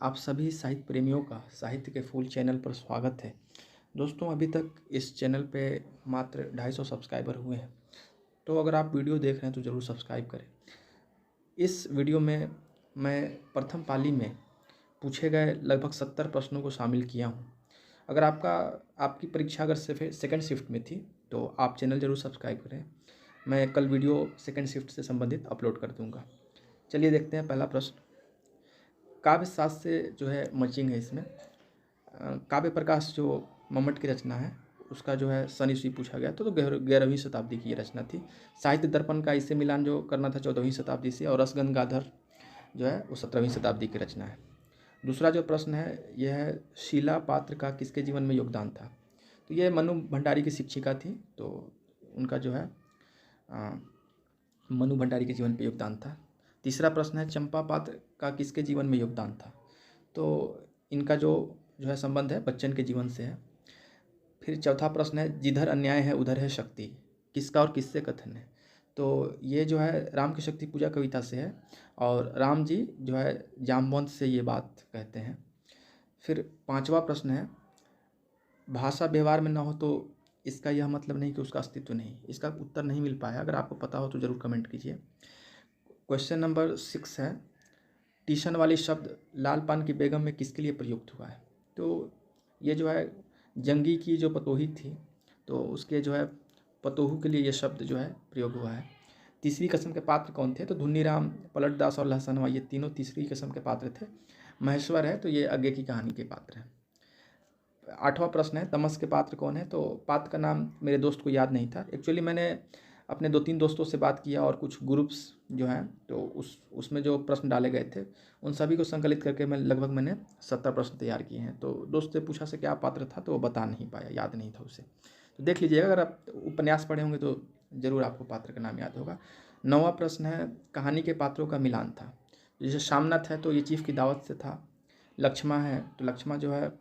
आप सभी साहित्य प्रेमियों का साहित्य के फूल चैनल पर स्वागत है। दोस्तों, अभी तक इस चैनल पे मात्र 250 सब्सक्राइबर हुए हैं, तो अगर आप वीडियो देख रहे हैं तो ज़रूर सब्सक्राइब करें। इस वीडियो में मैं प्रथम पाली में पूछे गए लगभग 70 प्रश्नों को शामिल किया हूँ। अगर आपकी परीक्षा अगर सेकंड शिफ्ट में थी तो आप चैनल ज़रूर सब्सक्राइब करें। मैं कल वीडियो सेकंड शिफ्ट से संबंधित अपलोड कर दूँगा। चलिए देखते हैं पहला प्रश्न। काव्य शास्त्र से जो है मैचिंग है इसमें। काव्य प्रकाश जो मम्मट की रचना है उसका जो है सन ईस्वी पूछा गया तो 11वीं शताब्दी की ये रचना थी। साहित्य दर्पण का इससे मिलान जो करना था 14वीं शताब्दी से, और रसगंगाधर जो है वो 17वीं शताब्दी की रचना है। दूसरा जो प्रश्न है यह है, शीला पात्र का किसके जीवन में योगदान था? तो ये मनु भंडारी की शिक्षिका थी, तो उनका जो है मनु भंडारी के जीवन पर योगदान था। तीसरा प्रश्न है, चंपा पात्र का किसके जीवन में योगदान था? तो इनका जो है संबंध है बच्चन के जीवन से है। फिर चौथा प्रश्न है, जिधर अन्याय है उधर है शक्ति, किसका और किससे कथन है? तो ये जो है राम की शक्ति पूजा कविता से है, और राम जी जो है जामवंत से ये बात कहते हैं। फिर पांचवा प्रश्न है, भाषा व्यवहार में ना हो तो इसका यह मतलब नहीं कि उसका अस्तित्व नहीं। इसका उत्तर नहीं मिल पाया, अगर आपको पता हो तो ज़रूर कमेंट कीजिए। क्वेश्चन नंबर 6 है, टीशन वाली शब्द लाल पान की बेगम में किसके लिए प्रयुक्त हुआ है? तो ये जो है जंगी की जो पतोही थी, तो उसके जो है पतोहू के लिए ये शब्द जो है प्रयोग हुआ है। तीसरी किस्म के पात्र कौन थे? तो धुन्नीराम, पलटदास और लहसनवा, ये तीनों तीसरी किस्म के पात्र थे। महेश्वर है तो ये आगे की कहानी के पात्र हैं। आठवां प्रश्न है, तमस के पात्र कौन है? तो पात्र का नाम मेरे दोस्त को याद नहीं था। एक्चुअली मैंने अपने 2-3 दोस्तों से बात किया और कुछ ग्रुप्स जो हैं तो उसमें जो प्रश्न डाले गए थे उन सभी को संकलित करके मैंने 70 प्रश्न तैयार किए हैं। तो दोस्त से पूछा से क्या पात्र था तो वो बता नहीं पाया, याद नहीं था उसे। तो देख लीजिएगा, अगर आप उपन्यास पढ़े होंगे तो ज़रूर आपको पात्र का नाम याद होगा। 9वां प्रश्न है, कहानी के पात्रों का मिलान था। जैसे शामनाथ है तो ये चीफ की दावत से था। लक्ष्मा है तो लक्ष्मा जो है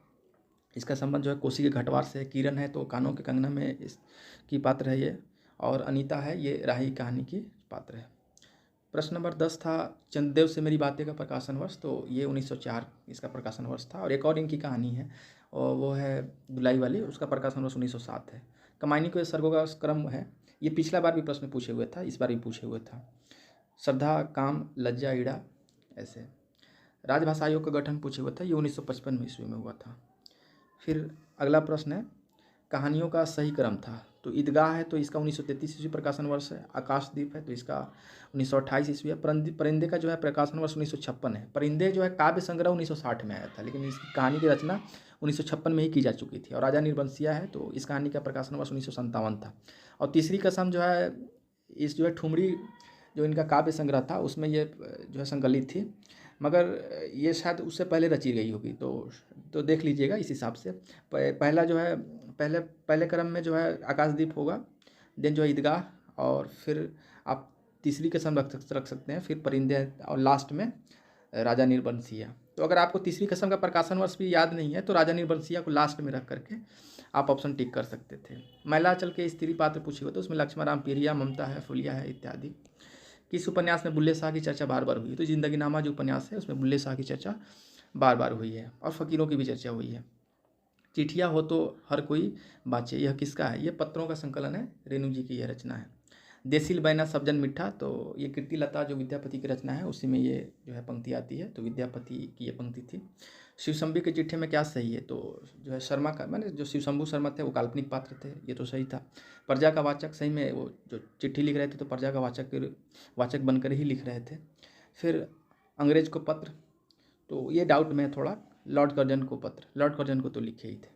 इसका संबंध जो है कोसी के घटवार से है। किरण है तो कानों के कंगना में इसकी पात्र है ये, और अनीता है ये राही कहानी की पात्र है। प्रश्न नंबर 10 था, चंद्रदेव से मेरी बातें का प्रकाशन वर्ष। तो ये 1904 इसका प्रकाशन वर्ष था। और एक और इनकी कहानी है और वो है दुलाई वाली, उसका प्रकाशन वर्ष 1907 है। कमायनी को सर्गों का क्रम है, ये पिछला बार भी प्रश्न पूछे हुए था, इस बार भी पूछे हुए था। श्रद्धा, काम, लज्जा, ईड़ा, ऐसे। राजभाषा आयोग का गठन पूछे हुए था, ये 1955 ईस्वी में हुआ था। फिर अगला प्रश्न है, कहानियों का सही क्रम था। तो ईदगाह है तो इसका 1933 ईस्वी प्रकाशन वर्ष है। आकाशदीप है तो इसका 1928 ईस्वी है। परिंदे का जो है प्रकाशन वर्ष 1956 है। परिंदे जो है काव्य संग्रह 1960 में आया था, लेकिन इसकी कहानी की रचना 1956 में ही की जा चुकी थी। और राजा निर्बंसिया है तो इस कहानी का प्रकाशन वर्ष 1957 था। और तीसरी कसम जो है इस जो है ठुमरी जो इनका काव्य संग्रह था उसमें ये जो है संकलित थी, मगर ये शायद उससे पहले रची गई होगी। तो देख लीजिएगा इस हिसाब से। पहला जो है पहले क्रम में जो है आकाशदीप होगा, देन जो है ईदगाह, और फिर आप तीसरी कसम रख सकते हैं, फिर परिंदे, और लास्ट में राजा निर्बंसिया। तो अगर आपको तीसरी कसम का प्रकाशन वर्ष भी याद नहीं है तो राजा निर्बंसिया को लास्ट में रख करके आप ऑप्शन टिक कर सकते थे। मैलाचल के स्त्री पात्र पूछे हुए तो उसमें लक्ष्मण, प्रिया, ममता है, फुलिया है इत्यादि। किस उपन्यास में बुल्ले शाह की चर्चा बार बार हुई? तो जिंदगी नामा जो उपन्यास है उसमें बुल्ले शाह की चर्चा बार बार हुई है, और फ़कीरों की भी चर्चा हुई है। चिट्ठियाँ हो तो हर कोई बाचे, यह किसका है? ये पत्रों का संकलन है, रेणु जी की यह रचना है। देसिल बैना सब्जन मिठा, तो ये कीर्ति लता जो विद्यापति की रचना है उसी में ये जो है पंक्ति आती है, तो विद्यापति की ये पंक्ति थी। शिवशंभी की चिट्ठी में क्या सही है? तो जो है शर्मा का, मैंने जो शिवशंभू शर्मा थे वो काल्पनिक पात्र थे, ये तो सही था। प्रजा का वाचक, सही में वो जो चिट्ठी लिख रहे थे तो प्रजा का वाचक बनकर ही लिख रहे थे। फिर अंग्रेज को पत्र, तो ये डाउट में थोड़ा, लॉर्ड कर्जन को पत्र, लॉर्ड कर्जन को तो लिखे ही थे,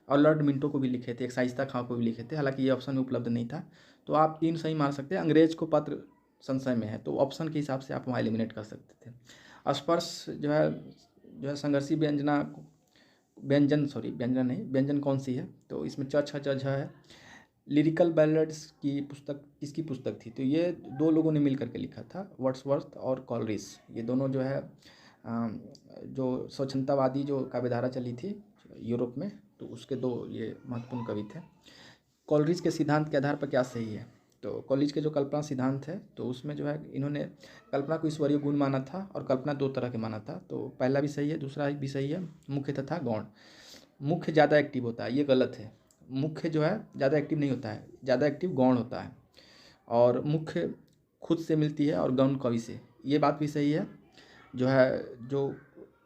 और लॉर्ड मिंटो को भी लिखे थे, एक शाइस्ता खां को भी लिखे थे, हालांकि ये ऑप्शन में उपलब्ध नहीं था। तो आप 3 सही मान सकते हैं। अंग्रेज को पत्र संशय में है तो ऑप्शन के हिसाब से आप वहाँ एलिमिनेट कर सकते थे। स्पर्श जो है संघर्षी व्यंजन कौन सी है? तो इसमें च छ ज झ है। लिरिकल बैलड्स की पुस्तक किसकी पुस्तक थी? तो ये 2 लोगों ने मिल करके लिखा था, वर्ड्सवर्थ और कॉलरिज। ये दोनों जो है जो स्वच्छंदतावादी जो काव्यधारा चली थी यूरोप में, तो उसके 2 ये महत्वपूर्ण कवि थे। कॉलरिज के सिद्धांत के आधार पर क्या सही है? तो कॉलेज के जो कल्पना सिद्धांत है तो उसमें जो है इन्होंने कल्पना को ईश्वरीय गुण माना था और कल्पना दो तरह के माना था। तो पहला भी सही है, दूसरा भी सही है, मुख्य तथा गौण। मुख्य ज़्यादा एक्टिव होता है, ये गलत है। मुख्य जो है ज़्यादा एक्टिव नहीं होता है, ज़्यादा एक्टिव गौण होता है। और मुख्य खुद से मिलती है और गौण कवि से, ये बात भी सही है। जो है जो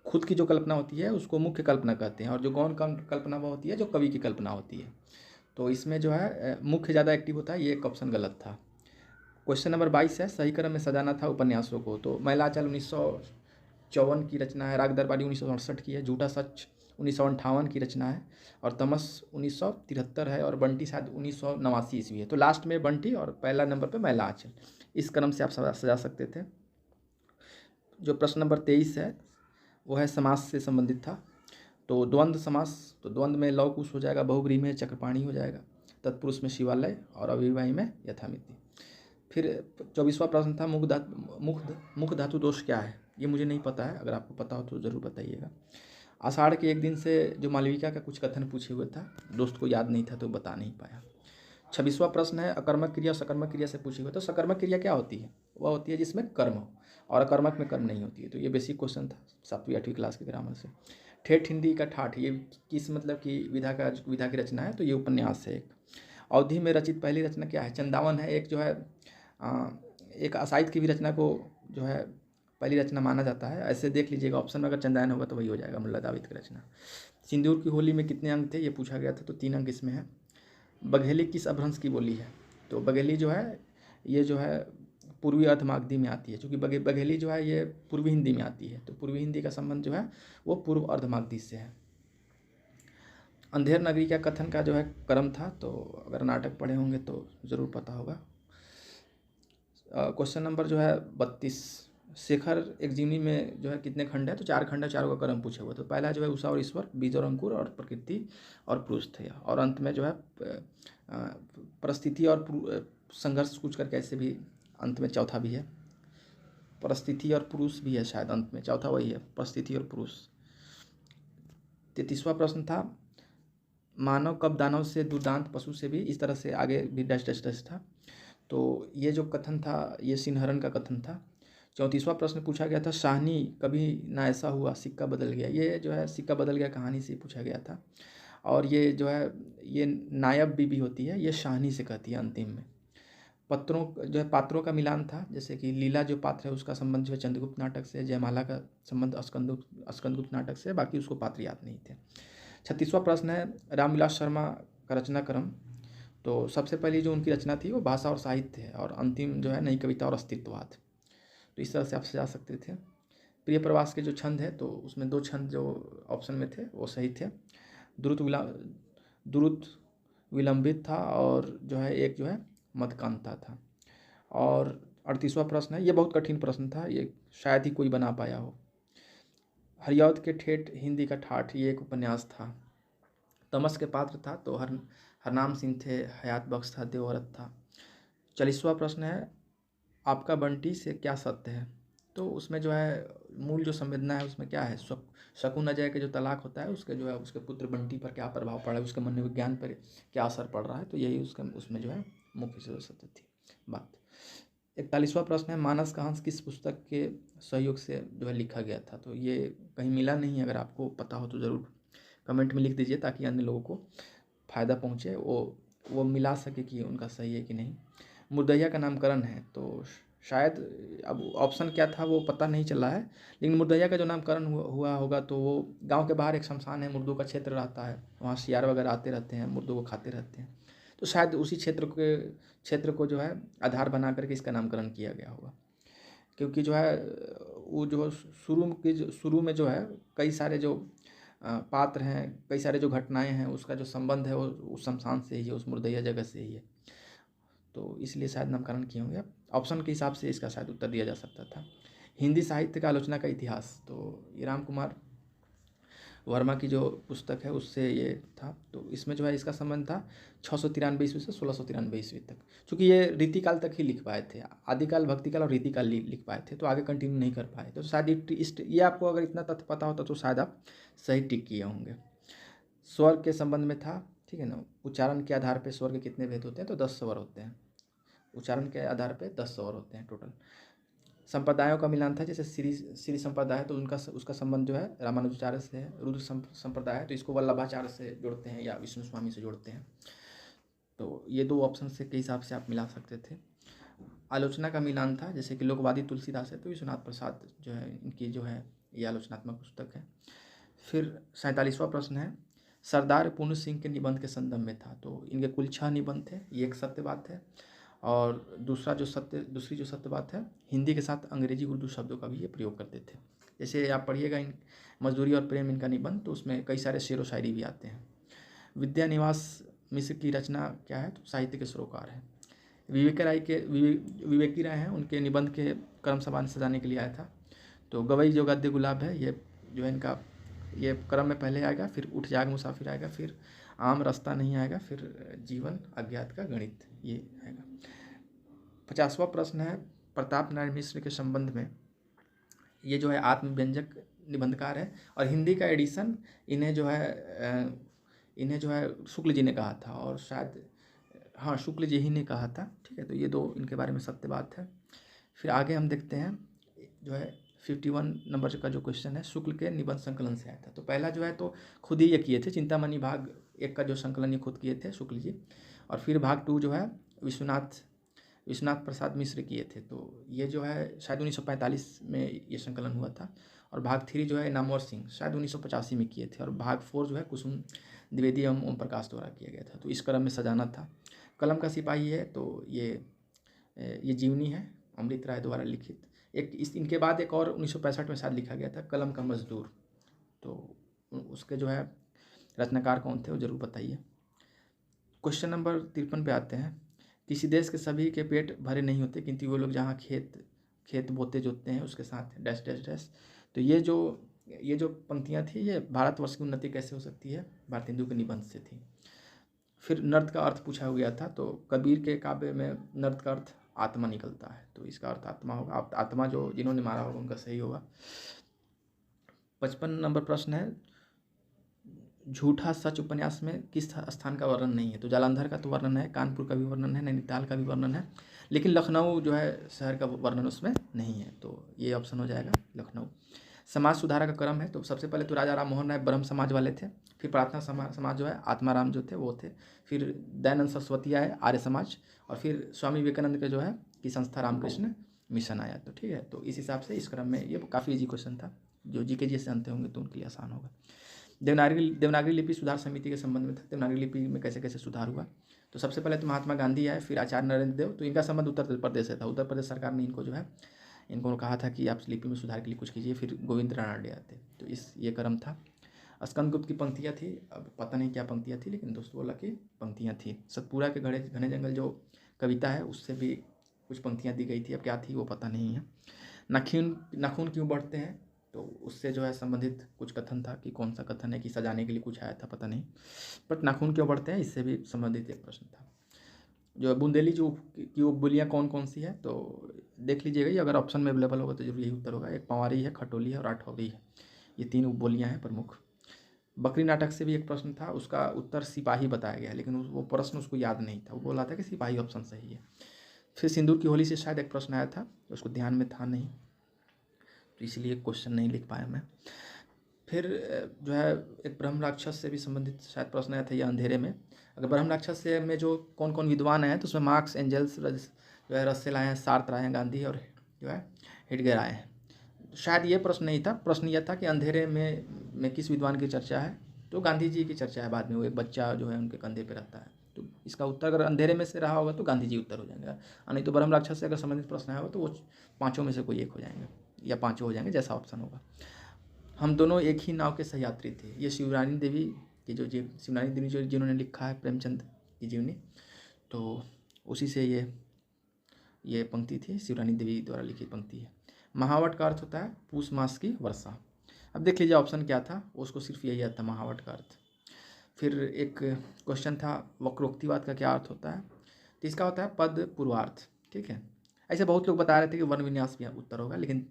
खुद की जो कल्पना होती है उसको मुख्य कल्पना कहते हैं, और जो गौण कल्पना वो होती है जो कवि की कल्पना होती है। तो इसमें जो है मुख्य ज़्यादा एक्टिव होता है, ये एक ऑप्शन गलत था। क्वेश्चन नंबर 22 है, सही क्रम में सजाना था उपन्यासों को। तो मैलाचाल 1954 की रचना है, राग दरबारी 1968 की है, झूठा सच 1958 की रचना है, और तमस 1973 है, और बंटी शायद 1989 ईस्वी है। तो लास्ट में बंटी और पहला नंबर पे मैलाचाल, इस क्रम से आप सजा सकते थे। जो प्रश्न नंबर 23 है वो है समास से संबंधित था। तो द्वंद्व समास, तो द्वंद्व में लव कुश हो जाएगा, बहुब्रीहि में चक्रपाणी हो जाएगा, तत्पुरुष में शिवालय, और अव्ययवाही में यथामिति। फिर 24वां प्रश्न था मुख धातु दोष क्या है। ये मुझे नहीं पता है, अगर आपको पता हो तो ज़रूर बताइएगा। आषाढ़ के एक दिन से जो मालविका का कुछ कथन पूछे हुए था, दोस्त को याद नहीं था तो बता नहीं पाया। 26वां प्रश्न है अकर्मक क्रिया सकर्मक क्रिया से पूछी हुई। तो सकर्मक क्रिया क्या होती है? वह होती है जिसमें कर्म हो, और अकर्मक में कर्म नहीं होती है। तो ये बेसिक क्वेश्चन था 7वीं 8वीं क्लास के ग्रामर से। ठेठ हिंदी का ठाठ, ये किस मतलब की विधा की रचना है? तो ये उपन्यास है एक। अवधि में रचित पहली रचना क्या है? चंदावन है, एक जो है एक असाहित्य की भी रचना को जो है पहली रचना माना जाता है। ऐसे देख लीजिएगा, ऑप्शन में अगर चंदायन होगा तो वही हो जाएगा, मुल्ला दाविद की रचना। सिंदूर की होली में कितने अंक थे? ये पूछा गया था, तो 3 अंक इसमें है। बघेली किस अपभ्रंश की बोली है? तो बघेली जो है ये जो है पूर्वी अर्धमागधी में आती है, क्योंकि बघेली जो है ये पूर्वी हिंदी में आती है। तो पूर्वी हिंदी का संबंध जो है वो पूर्व अर्धमागधी से है। अंधेर नगरी का कथन का जो है क्रम था, तो अगर नाटक पढ़े होंगे तो ज़रूर पता होगा। क्वेश्चन नंबर जो है 32, शेखर एक जीवनी में जो है कितने खंड है? तो 4 खंड है, चारों का क्रम पूछे हुए। तो पहला जो है उषा और ईश्वर, बीज और अंकुर, और प्रकृति और पुरुष थे। और अंत में जो है परिस्थिति और संघर्ष कुछ करके ऐसे भी अंत में चौथा भी है, परिस्थिति और पुरुष भी है शायद अंत में, चौथा वही है, परिस्थिति और पुरुष। 33वां प्रश्न था मानव कब दानव से दुर्दांत पशु से भी, इस तरह से आगे भी डैश डैश डैश था। तो ये जो कथन था ये सिंहरण का कथन था। 34वां प्रश्न पूछा गया था शाहनी कभी ना ऐसा हुआ सिक्का बदल गया। ये जो है सिक्का बदल गया कहानी से पूछा गया था। और ये जो है ये नायब बीबी होती है, ये शाहनी से कहती है अंतिम में। पत्रों जो है पात्रों का मिलान था, जैसे कि लीला जो पात्र है उसका संबंध जो है चंद्रगुप्त नाटक से, जयमाला का संबंध स्कंदगुप्त नाटक से, बाकी उसको पात्र याद नहीं थे। 36वां प्रश्न है रामविलास शर्मा का रचना क्रम। तो सबसे पहली जो उनकी रचना थी वो भाषा और साहित्य है, और अंतिम जो है नई कविता और अस्तित्ववाद। तो इस तरह से आप सजा सकते थे। प्रिय प्रवास के जो छंद है तो उसमें 2 छंद जो ऑप्शन में थे वो सही थे। द्रुत विलंबित था, और जो है एक जो है मधकांता था। और 38वां प्रश्न है, ये बहुत कठिन प्रश्न था, ये शायद ही कोई बना पाया हो। हरिऔध के ठेठ हिंदी का ठाठ, ये एक उपन्यास था। तमस के पात्र था तो हरनाम सिंह थे, हयात बख्श था, देवव्रत था। 40वां प्रश्न है आपका बंटी से क्या सत्य है? तो उसमें जो है मूल जो संवेदना है उसमें क्या है, शकुन अजय के जो तलाक होता है उसके जो है उसके पुत्र बंटी पर क्या प्रभाव पड़ा है, उसके मनोविज्ञान पर क्या असर पड़ रहा है, तो यही उसमें जो है मुख्य जो सत्य थी बात। 41वां प्रश्न है मानस का हंस किस पुस्तक के सहयोग से जो है लिखा गया था? तो ये कहीं मिला नहीं, अगर आपको पता हो तो ज़रूर कमेंट में लिख दीजिए ताकि अन्य लोगों को फ़ायदा पहुँचे, वो मिला सके कि उनका सही है कि नहीं। मुर्दैया का नामकरण है, तो शायद अब ऑप्शन क्या था वो पता नहीं चला है, लेकिन मुर्दैया का जो नामकरण हुआ होगा तो वो गांव के बाहर एक शमशान है, मुर्दों का क्षेत्र रहता है, वहाँ शियार वगैरह आते रहते हैं, मुर्दों को खाते रहते हैं। तो शायद उसी क्षेत्र को जो है आधार बना करके इसका नामकरण किया गया होगा। क्योंकि जो है वो जो शुरू में जो है कई सारे जो पात्र हैं, कई सारे जो घटनाएं हैं, उसका जो संबंध है वो उस शमशान से ही है, उस मुर्दैया जगह से ही है, तो इसलिए शायद नामकरण किए होंगे। ऑप्शन के हिसाब से इसका शायद उत्तर दिया जा सकता था। हिंदी साहित्य का आलोचना का इतिहास, तो ये राम कुमार वर्मा की जो पुस्तक है उससे ये था। तो इसमें जो है इसका संबंध था 693 ईस्वी से 1693 ईस्वी तक, क्योंकि ये रीतिकाल तक ही लिख पाए थे, आदिकाल भक्तिकाल और रीतिकाल लिख पाए थे, तो आगे कंटिन्यू नहीं कर पाए। तो शायद ये आपको अगर इतना तथ्य पता होता तो शायद आप सही टिक किए होंगे। स्वर के संबंध में था, ठीक है ना, उच्चारण के आधार पर स्वर के कितने भेद होते हैं? तो 10 स्वर होते हैं। उच्चारण के आधार पे 10 स्वर होते हैं टोटल। संप्रदायों का मिलान था, जैसे श्री संप्रदाय है तो उसका संबंध जो है रामानुजाचार्य से है। रुद्र संप्रदाय है तो इसको वल्लभाचार्य से जोड़ते हैं या विष्णु स्वामी से जोड़ते हैं। तो ये 2 ऑप्शन से के हिसाब से आप मिला सकते थे। आलोचना का मिलान था, जैसे कि लोकवादी तुलसीदास है तो विश्वनाथ प्रसाद जो है इनकी जो है ये आलोचनात्मक पुस्तक है। फिर 47वां प्रश्न है, सरदार पूर्ण सिंह के निबंध के संदर्भ में था। तो इनके कुल 6 निबंध थे, ये एक सत्य बात है। और दूसरी जो सत्य बात है, हिंदी के साथ अंग्रेजी उर्दू शब्दों का भी ये प्रयोग करते थे। जैसे आप पढ़िएगा मजदूरी और प्रेम इनका निबंध, तो उसमें कई सारे शेर व शायरी भी आते हैं। विद्यानिवास मिश्र की रचना क्या है, तो साहित्य के सरोकार है। विवेकी राय हैं, उनके निबंध के क्रम सजाने के लिए आया था। तो गवई जो गद्य गुलाब है, ये जो है इनका ये क्रम में पहले आएगा, फिर उठ जाग मुसाफिर आएगा, फिर आम रास्ता नहीं आएगा, फिर जीवन अज्ञात का गणित ये आएगा। 50वां प्रश्न है, प्रताप नारायण मिश्र के संबंध में, ये जो है आत्मव्यंजक निबंधकार है और हिंदी का एडिशन इन्हें जो है शुक्ल जी ने कहा था, और शायद हाँ शुक्ल जी ही ने कहा था। ठीक है, तो ये 2 इनके बारे में सत्य बात है। फिर आगे हम देखते हैं जो है 51 नंबर का जो क्वेश्चन है, शुक्ल के निबंध संकलन से आया था। तो पहला जो है तो खुद ही ये किए थे, चिंतामणि भाग 1 का जो संकलन ये खुद किए थे शुक्ल जी, और फिर भाग 2 जो है विश्वनाथ प्रसाद मिश्र किए थे। तो ये जो है शायद 1945 में ये संकलन हुआ था, और भाग 3 जो है नामवर सिंह शायद 1985 में किए थे, और भाग 4 जो है कुसुम द्विवेदी एवं ओम प्रकाश द्वारा किया गया था। तो इस क्रम में सजाना था। कलम का सिपाही है तो ये जीवनी है, अमृत राय द्वारा लिखित। इनके बाद एक और 1965 में शायद लिखा गया था, कलम का मजदूर। तो उसके जो है रचनाकार कौन थे वो जरूर बताइए। क्वेश्चन नंबर 53 पे आते हैं, किसी देश के सभी के पेट भरे नहीं होते, किंतु वो लोग जहाँ खेत बोते जोतते हैं उसके साथ डैश डैश डैश। तो ये जो पंक्तियाँ थी, ये भारतवर्ष की उन्नति कैसे हो सकती है, भारतेंदु के निबंध से थी। फिर नर्द का अर्थ पूछा गया था, तो कबीर के काव्य में नर्द का अर्थ आत्मा निकलता है, तो इसका अर्थ आत्मा होगा। आत्मा जो जिन्होंने मारा होगा उनका सही होगा। 55 नंबर प्रश्न है, झूठा सच उपन्यास में किस स्थान का वर्णन नहीं है। तो जालंधर का तो वर्णन है, कानपुर का भी वर्णन है, नैनीताल का भी वर्णन है, लेकिन लखनऊ जो है शहर का वर्णन उसमें नहीं है। तो ये ऑप्शन हो जाएगा लखनऊ। समाज सुधारा का क्रम है, तो सबसे पहले तो राजा राम मोहन राय ब्रह्म समाज वाले थे, फिर प्रार्थना समाज जो है आत्माराम जो थे वो थे, फिर दयानंद सरस्वती आए आर्य समाज, और फिर स्वामी विवेकानंद के जो है कि संस्था रामकृष्ण मिशन आया। तो ठीक है, तो इस हिसाब से इस क्रम में ये काफ़ी इजी क्वेश्चन था, जो जीके जी से जानते होंगे तो उनके लिए आसान होगा। देवनागरी लिपि सुधार समिति के संबंध में था, देवनागरी लिपि में कैसे कैसे सुधार हुआ। तो सबसे पहले तो महात्मा गांधी आए, फिर आचार्य नरेंद्र देव। तो इनका संबंध उत्तर प्रदेश से था, उत्तर प्रदेश सरकार ने इनको कहा था कि आप लिपि में सुधार के लिए कुछ कीजिए। फिर गोविंद रानडे आते, तो ये क्रम था। स्कंदगुप्त की पंक्तियाँ थी, अब पता नहीं क्या पंक्तियाँ थी, लेकिन दोस्तों बोला कि पंक्तियाँ थी। सतपुरा के घने जंगल जो कविता है उससे भी कुछ पंक्तियाँ दी गई थी, अब क्या थी वो पता नहीं है। नाखून क्यों बढ़ते हैं, तो उससे जो है संबंधित कुछ कथन था, कि कौन सा कथन है कि सजाने के लिए कुछ आया था पता नहीं, बट नाखून क्यों बढ़ते हैं इससे भी संबंधित एक प्रश्न था। जो बुंदेली की उपबोलियाँ कौन कौन सी है, तो देख लीजिएगा, ये अगर ऑप्शन में अवेलेबल होगा तो जरूर यही उत्तर होगा। एक पंवारी है, खटोली है और आठौरी है, ये 3 उपबोलियाँ हैं प्रमुख। बकरी नाटक से भी एक प्रश्न था, उसका उत्तर सिपाही बताया गया, लेकिन वो प्रश्न उसको याद नहीं था, वो बोला था कि सिपाही ऑप्शन सही है। फिर सिंदूर की होली से शायद एक प्रश्न आया था, उसको ध्यान में था नहीं, तो इसलिए क्वेश्चन नहीं लिख पाया मैं। फिर जो है एक ब्रह्म राक्षस से भी संबंधित शायद प्रश्न आया था, ये अंधेरे में। अगर ब्रह्म राक्षस से में जो कौन कौन विद्वान आए हैं, तो उसमें मार्क्स, एंजल्स जो है, रसेल आए हैं, सार्त्र आए हैं, गांधी और जो है हेडगर आए हैं। शायद ये प्रश्न नहीं था, प्रश्न यह था कि अंधेरे में किस विद्वान की चर्चा है, तो गांधी जी की चर्चा है। बाद में वो एक बच्चा जो है उनके कंधे पे रहता है, तो इसका उत्तर अगर अंधेरे में से रहा होगा तो गांधी जी उत्तर हो जाएगा, नहीं तो ब्रह्म राक्षस से अगर संबंधित प्रश्न आया हो तो वो 5 में से कोई एक हो जाएंगे, या 5 हो जाएंगे, जैसा ऑप्शन होगा। हम दोनों एक ही नाव के सहयात्री थे, ये शिवरानी देवी की शिवरानी देवी जो जिन्होंने लिखा है प्रेमचंद की जीवनी, तो उसी से ये पंक्ति थी, शिवरानी देवी द्वारा लिखित पंक्ति है। महावट का अर्थ होता है पूष मास की वर्षा। अब देख लीजिए ऑप्शन क्या था, उसको सिर्फ यही आता है महावट का अर्थ। फिर एक क्वेश्चन था, वक्रोक्तिवाद का क्या अर्थ होता है, तो इसका होता है पद पूर्वार्थ। ठीक है, ऐसे बहुत लोग बता रहे थे कि वर्ण विन्यास भी उत्तर होगा, लेकिन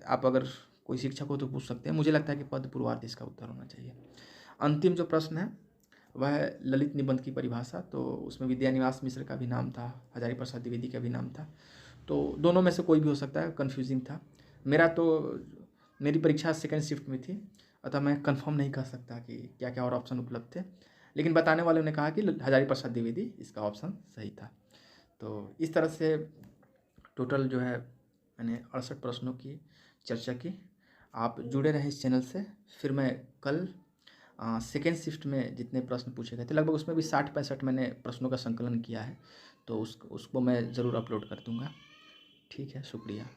आप अगर कोई शिक्षक हो तो पूछ सकते हैं, मुझे लगता है कि पद पूर्वार्थ इसका उत्तर होना चाहिए। अंतिम जो प्रश्न है, वह है ललित निबंध की परिभाषा। तो उसमें विद्यानिवास मिश्र का भी नाम था, हजारी प्रसाद द्विवेदी का भी नाम था। तो दोनों में से कोई भी हो सकता है, कन्फ्यूजिंग था। मेरी परीक्षा सेकंड शिफ्ट में थी, अतः मैं कंफर्म नहीं कर सकता कि क्या क्या और ऑप्शन उपलब्ध थे, लेकिन बताने वालों ने कहा कि हजारी प्रसाद द्विवेदी इसका ऑप्शन सही था। तो इस तरह से टोटल जो है मैंने 68 प्रश्नों की चर्चा की। आप जुड़े रहें इस चैनल से। फिर मैं कल सेकेंड शिफ्ट में जितने प्रश्न पूछे गए थे, लगभग उसमें भी 60-65 मैंने प्रश्नों का संकलन किया है, तो उसको मैं ज़रूर अपलोड कर दूँगा। ठीक है, शुक्रिया।